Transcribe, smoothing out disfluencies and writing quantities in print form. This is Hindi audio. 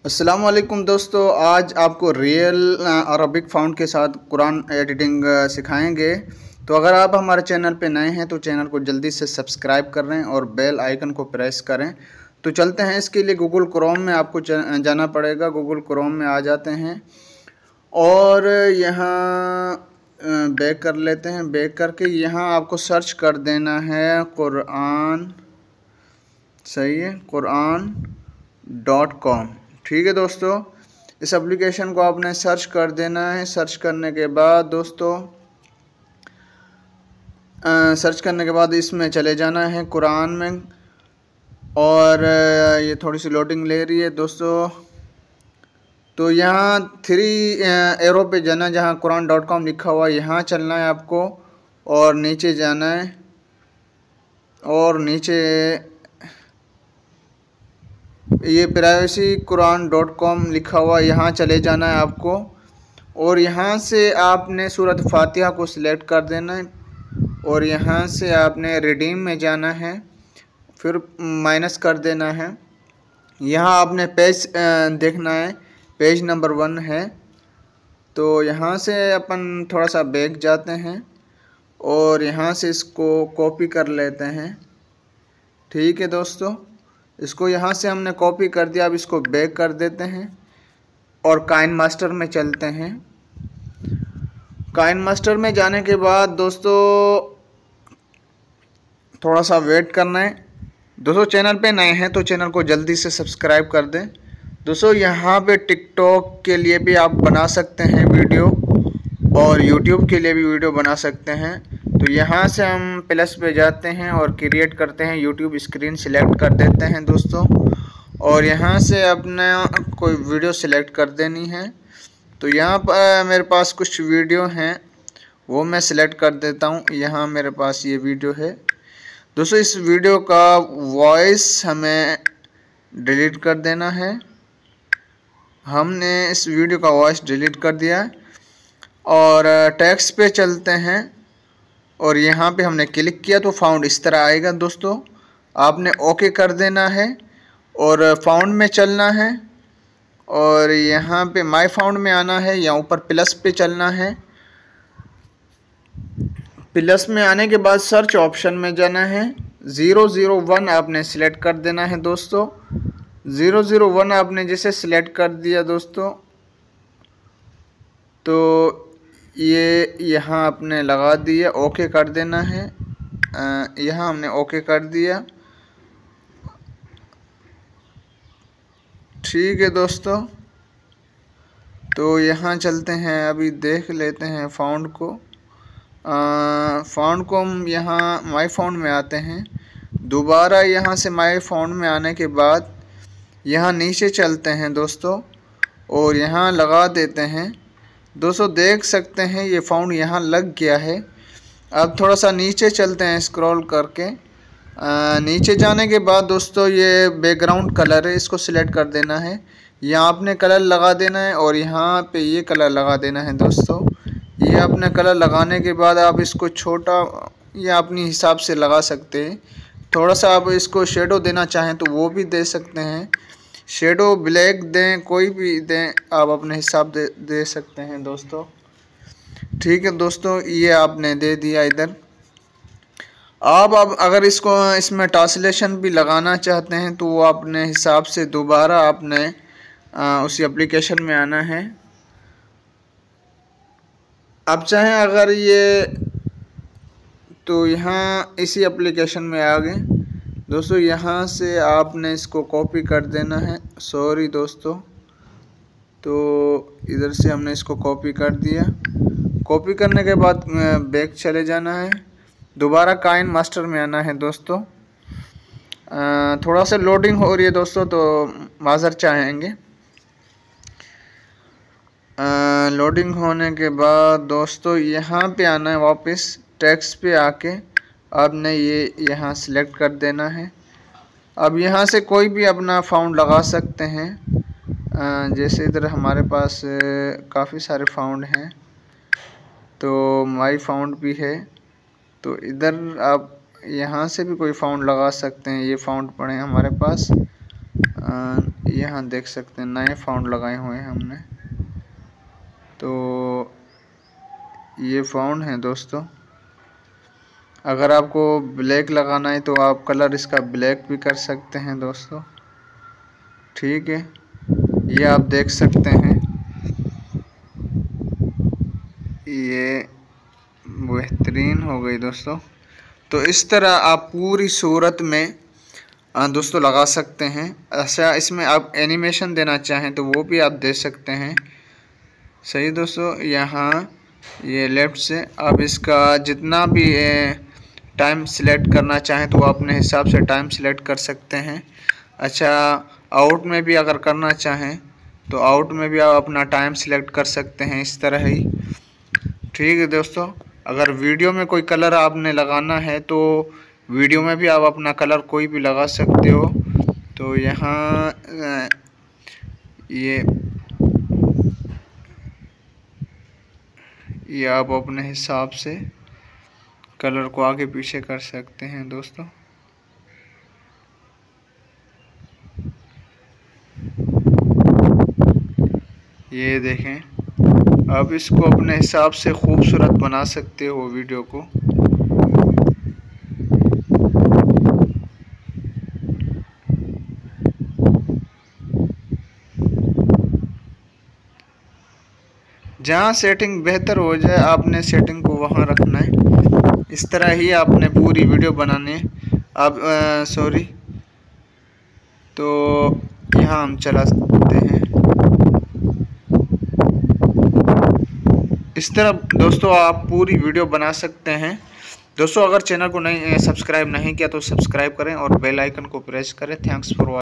अस्सलाम वालेकुम दोस्तों, आज आपको रियल अरबिक फ़ॉन्ट के साथ कुरान एडिटिंग सिखाएंगे। तो अगर आप हमारे चैनल पे नए हैं तो चैनल को जल्दी से सब्सक्राइब कर लें और बेल आइकन को प्रेस करें। तो चलते हैं, इसके लिए गूगल क्रोम में आपको जाना पड़ेगा। गूगल क्रोम में आ जाते हैं और यहाँ बैक कर लेते हैं। बैक करके यहाँ आपको सर्च कर देना है कुरान, सही है, Quran.com। ठीक है दोस्तों, इस एप्लीकेशन को आपने सर्च कर देना है। सर्च करने के बाद दोस्तों इसमें चले जाना है कुरान में। और ये थोड़ी सी लोडिंग ले रही है दोस्तों। तो यहाँ 3 एरो पे जाना, जहाँ Quran.com लिखा हुआ है यहाँ चलना है आपको और नीचे जाना है। और नीचे ये प्राइवेसी Quran.com लिखा हुआ यहाँ चले जाना है आपको। और यहाँ से आपने सूरत फातिहा को सिलेक्ट कर देना है और यहाँ से आपने रिडीम में जाना है, फिर माइनस कर देना है। यहाँ आपने पेज देखना है, पेज नंबर 1 है। तो यहाँ से अपन थोड़ा सा बैक जाते हैं और यहाँ से इसको कॉपी कर लेते हैं। ठीक है दोस्तों, इसको यहाँ से हमने कॉपी कर दिया। अब इसको बैक कर देते हैं और काइन मास्टर में चलते हैं। काइन मास्टर में जाने के बाद दोस्तों थोड़ा सा वेट करना है। दोस्तों चैनल पे नए हैं तो चैनल को जल्दी से सब्सक्राइब कर दें। दोस्तों यहाँ पे टिकटॉक के लिए भी आप बना सकते हैं वीडियो और यूट्यूब के लिए भी वीडियो बना सकते हैं। तो यहाँ से हम प्लस पे जाते हैं और क्रिएट करते हैं। यूट्यूब स्क्रीन सिलेक्ट कर देते हैं दोस्तों और यहाँ से अपना कोई वीडियो सिलेक्ट कर देनी है। तो यहाँ पर मेरे पास कुछ वीडियो हैं, वो मैं सिलेक्ट कर देता हूँ। यहाँ मेरे पास ये वीडियो है दोस्तों। इस वीडियो का वॉइस हमें डिलीट कर देना है। हमने इस वीडियो का वॉइस डिलीट कर दिया है और टेक्स्ट पे चलते हैं और यहाँ पे हमने क्लिक किया तो फाउंड इस तरह आएगा दोस्तों। आपने ओके कर देना है और फाउंड में चलना है और यहाँ पे माय फाउंड में आना है या ऊपर प्लस पे चलना है। प्लस में आने के बाद सर्च ऑप्शन में जाना है। 001 आपने सिलेक्ट कर देना है दोस्तों। 001 आपने जैसे सिलेक्ट कर दिया दोस्तों तो ये यहाँ आपने लगा दिया, ओके कर देना है। यहाँ हमने ओके कर दिया। ठीक है दोस्तों, तो यहाँ चलते हैं, अभी देख लेते हैं फाउंड को। फाउंड को हम यहाँ माय फाउंड में आते हैं। दोबारा यहाँ से माय फाउंड में आने के बाद यहाँ नीचे चलते हैं दोस्तों और यहाँ लगा देते हैं। दोस्तों देख सकते हैं ये फाउंड यहाँ लग गया है। अब थोड़ा सा नीचे चलते हैं स्क्रॉल करके। नीचे जाने के बाद दोस्तों ये बैकग्राउंड कलर है, इसको सिलेक्ट कर देना है। यहाँ आपने कलर लगा देना है और यहाँ पे ये कलर लगा देना है दोस्तों। ये अपने कलर लगाने के बाद आप इसको छोटा या अपनी हिसाब से लगा सकते हैं। थोड़ा सा आप इसको शेडो देना चाहें तो वो भी दे सकते हैं। शेडो ब्लैक दें, कोई भी दें, आप अपने हिसाब दे सकते हैं दोस्तों। ठीक है दोस्तों, ये आपने दे दिया इधर। आप अगर इसमें ट्रांसलेशन भी लगाना चाहते हैं तो वो अपने हिसाब से दोबारा आपने उसी एप्लीकेशन में आना है। आप चाहें अगर ये तो यहाँ इसी एप्लीकेशन में आ गए दोस्तों। यहाँ से आपने इसको कॉपी कर देना है। सॉरी दोस्तों, तो इधर से हमने इसको कॉपी कर दिया। कॉपी करने के बाद बैक चले जाना है। दोबारा काइन मास्टर में आना है दोस्तों। थोड़ा सा लोडिंग हो रही है दोस्तों, तो माज़र चाहेंगे। लोडिंग होने के बाद दोस्तों यहाँ पे आना है, वापस टेक्स्ट पे आके आपने ये यहाँ सिलेक्ट कर देना है। अब यहाँ से कोई भी अपना फाउंड लगा सकते हैं। जैसे इधर हमारे पास काफ़ी सारे फाउंड हैं, तो माई फाउंड भी है। तो इधर आप यहाँ से भी कोई फाउंड लगा सकते हैं। ये फाउंड पड़े हैं हमारे पास। यहाँ देख सकते हैं नए फाउंड लगाए हुए हैं हमने। तो ये फाउंड है दोस्तों। अगर आपको ब्लैक लगाना है तो आप कलर इसका ब्लैक भी कर सकते हैं दोस्तों, ठीक है। ये आप देख सकते हैं, ये बेहतरीन हो गई दोस्तों। तो इस तरह आप पूरी सूरत में दोस्तों लगा सकते हैं। अच्छा, इसमें आप एनिमेशन देना चाहें तो वो भी आप दे सकते हैं, सही दोस्तों। यहाँ ये लेफ़्ट से आप इसका जितना भी टाइम सिलेक्ट करना चाहें तो आप अपने हिसाब से टाइम सिलेक्ट कर सकते हैं। अच्छा, आउट में भी अगर करना चाहें तो आउट में भी आप अपना टाइम सिलेक्ट कर सकते हैं, इस तरह ही, ठीक है दोस्तों। अगर वीडियो में कोई कलर आपने लगाना है तो वीडियो में भी आप अपना कलर कोई भी लगा सकते हो। तो यहाँ ये आप अपने हिसाब से कलर को आगे पीछे कर सकते हैं दोस्तों। ये देखें, आप इसको अपने हिसाब से खूबसूरत बना सकते हो वीडियो को। जहाँ सेटिंग बेहतर हो जाए आपने सेटिंग को वहाँ रखना है। इस तरह ही आपने पूरी वीडियो बनानी है। अब सॉरी, तो यहाँ हम चला सकते हैं। इस तरह दोस्तों आप पूरी वीडियो बना सकते हैं। दोस्तों अगर चैनल को नहीं सब्सक्राइब नहीं किया तो सब्सक्राइब करें और बेल आइकन को प्रेस करें। Thanks for watching.